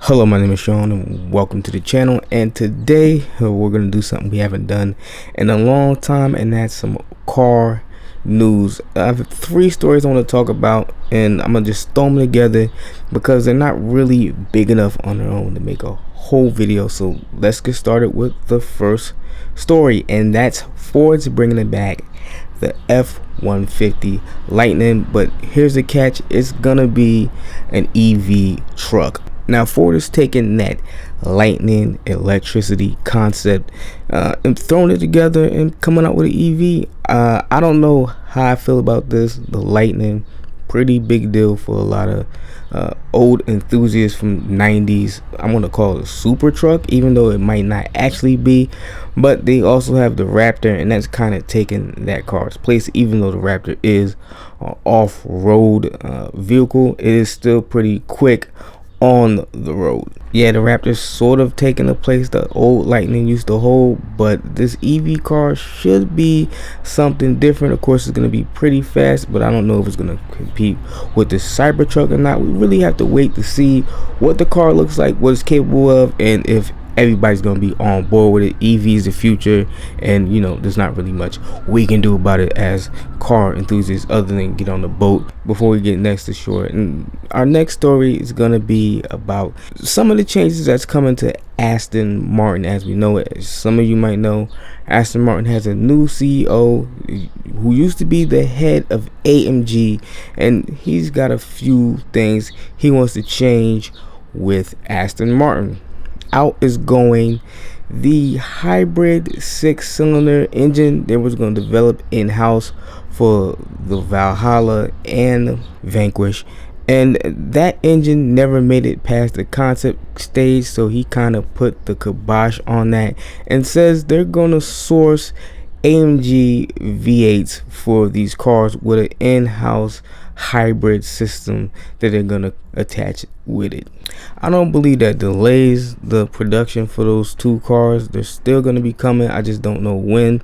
Hello, my name is Sean and welcome to the channel, and today we're going to do something we haven't done in a long time, and that's some car news. I have three stories I want to talk about, and I'm going to just throw them together because they're not really big enough on their own to make a whole video. So let's get started with the first story, and that's Ford's bringing it back, the F-150 Lighting. But here's the catch: it's gonna be an EV truck. Now Ford is taking that lightning electricity concept and throwing it together and coming out with an EV. I don't know how I feel about this. The Lightning, pretty big deal for a lot of old enthusiasts from 90s. I'm gonna call it a super truck, even though it might not actually be. But they also have the Raptor, and that's kind of taking that car's place. Even though the Raptor is an off-road vehicle, it is still pretty quick on the road. Yeah, the Raptor's sort of taking the place the old Lightning used to hold, but this EV car should be something different. Of course, it's going to be pretty fast, but I don't know if it's going to compete with the Cybertruck or not. We really have to wait to see what the car looks like, what it's capable of, and if everybody's gonna be on board with it. EV is the future, and you know, there's not really much we can do about it as car enthusiasts other than get on the boat before we get next to shore. And our next story is gonna be about some of the changes that's coming to Aston Martin. As we know it, as some of you might know, Aston Martin has a new CEO who used to be the head of AMG, and he's got a few things he wants to change with Aston Martin. Out is going the hybrid 6-cylinder engine they was going to develop in-house for the Valhalla and Vanquish, and that engine never made it past the concept stage, so he kind of put the kibosh on that and says they're going to source AMG V8s for these cars with an in-house hybrid system that they're gonna attach with it. I don't believe that delays the production for those two cars. They're still gonna be coming, I just don't know when.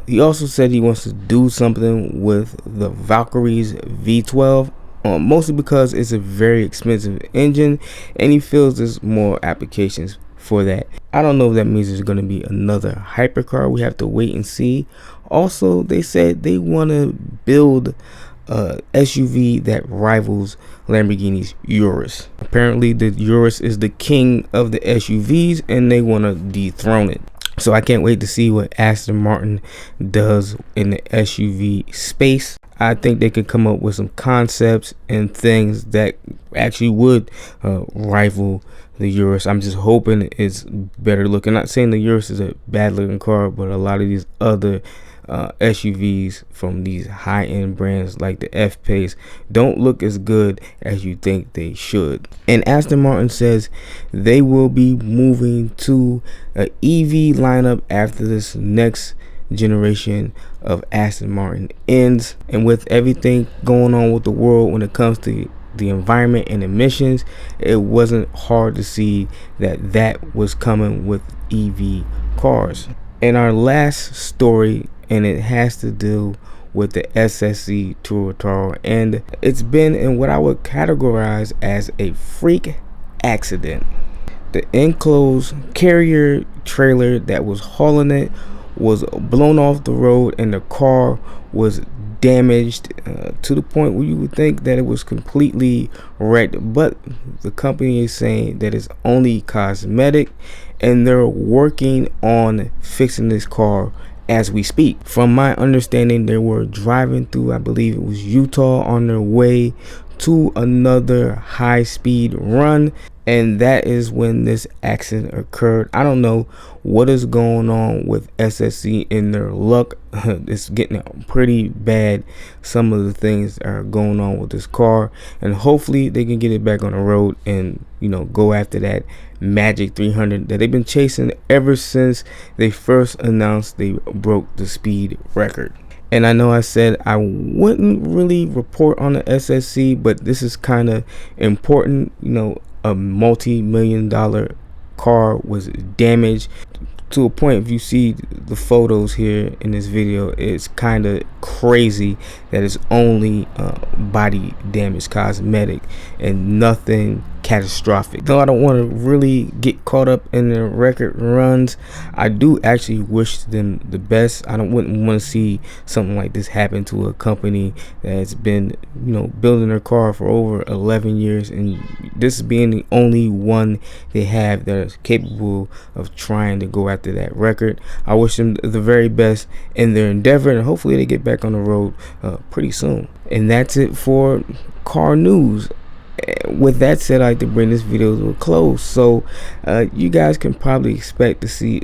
He also said he wants to do something with the Valkyrie's V12, mostly because it's a very expensive engine, and he feels there's more applications for that. I don't know if that means there's going to be another hypercar. We have to wait and see. Also, they said they want to build a SUV that rivals Lamborghini's Urus. Apparently the Urus is the king of the SUVs, and they want to dethrone it. So I can't wait to see what Aston Martin does in the SUV space. I think they could come up with some concepts and things that actually would rival the Urus. I'm just hoping it's better looking. Not saying the Urus is a bad looking car, but a lot of these other SUVs from these high-end brands like the F-Pace don't look as good as you think they should. And Aston Martin says they will be moving to an EV lineup after this next generation of Aston Martin ends. And with everything going on with the world when it comes to the environment and emissions, it wasn't hard to see that that was coming with EV cars. And our last story, and it has to do with the SSC Tuatara, and it's been in what I would categorize as a freak accident. The enclosed carrier trailer that was hauling it was blown off the road, and the car was damaged to the point where you would think that it was completely wrecked, but the company is saying that it's only cosmetic, and they're working on fixing this car as we speak. From my understanding, they were driving through, I believe it was Utah, on their way to another high-speed run, and that is when this accident occurred. I don't know what is going on with SSC in their luck. It's getting pretty bad, some of the things that are going on with this car, and hopefully they can get it back on the road and, you know, go after that magic 300 that they've been chasing ever since they first announced they broke the speed record. And I know I said I wouldn't really report on the SSC, but this is kind of important. You know, a multi-million-dollar car was damaged to a point. If you see the photos here in this video, it's kind of crazy that it's only body damage, cosmetic, and nothing catastrophic. Though I don't want to really get caught up in the record runs, I do actually wish them the best. I wouldn't want to see something like this happen to a company that's been, you know, building their car for over 11 years, and this being the only one they have that is capable of trying to go after that record. I wish them the very best in their endeavor, and hopefully they get back on the road pretty soon. And that's it for car news. With that said, I'd like to bring this video to a close. So you guys can probably expect to see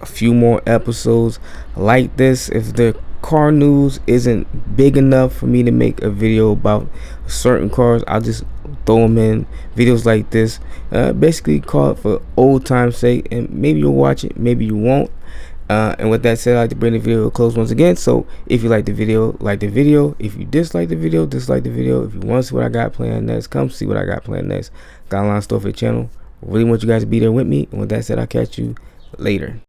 a few more episodes like this. If the car news isn't big enough for me to make a video about certain cars, I'll just throw them in videos like this, basically call it for old time's sake, and maybe you'll watch it, maybe you won't. And with that said, I'd like to bring the video to a close once again. So if you like the video, like the video. If you dislike the video, dislike the video. If you want to see what I got planned next, come see what I got planned next. Got a lot of stuff for the channel. Really want you guys to be there with me. And with that said, I'll catch you later.